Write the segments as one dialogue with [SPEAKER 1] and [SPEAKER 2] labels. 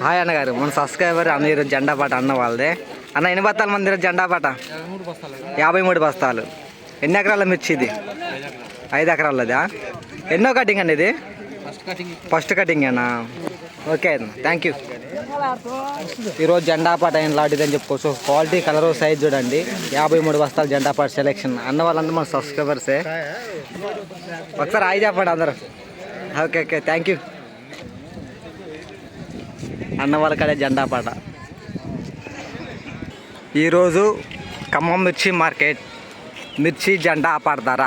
[SPEAKER 1] Hi అన్నగారు, మన subscriber అన్న ఈరోజు జెండా పాట అన్న వాళ్ళదే. అన్న ఎన్ని బస్తాలు మంది ఈరోజు జెండా పాట? 53 బస్తాలు. ఎన్ని ఎకరాల మిర్చి ఇది? 5 ఎకరాలదా? ఎన్నో కటింగ్ అండి ఇది? ఫస్ట్ కటింగ్ అన్నా. ఓకే అన్న, థ్యాంక్ యూ. ఈరోజు జెండా పాట అయిన లాంటిదని చెప్పుకోవచ్చు. క్వాలిటీ, కలరు, సైజ్ చూడండి. 53 బస్తాలు జెండా పాట సెలెక్షన్. అన్న వాళ్ళందరూ మన సబ్స్క్రైబర్సే. ఒకసారి హాయ్ చెప్పండి అందరూ. Okay okay, thank you. అన్న వాళ్ళ కడే జెండా పాట. ఈరోజు ఖమ్మం మిర్చి మార్కెట్ మిర్చి జెండా పాట ధర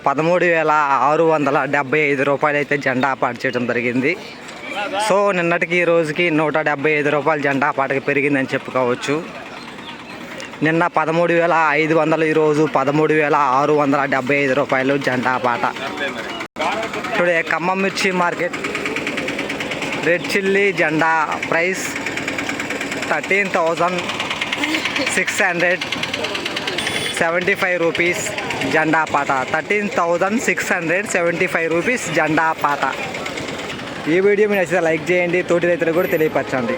[SPEAKER 1] 13,675 రూపాయలు అయితే జెండా పాట చేయడం జరిగింది. సో నిన్నటికి ఈ రోజుకి 175 రూపాయలు జెండా పాటకి పెరిగిందని చెప్పుకోవచ్చు. నిన్న 13,500, ఈరోజు 13,675 రూపాయలు జెండా పాట. టుడే ఖమ్మం మిర్చి మార్కెట్ రెడ్ చిల్లీ జెండా ప్రైస్ 13,675 రూపీస్ జెండా పాట. 13,675 రూపీస్ జెండా పాట. ఈ వీడియో మీరు నచ్చితే లైక్ చేయండి, తోటి రైతులకు కూడా తెలియపరచండి.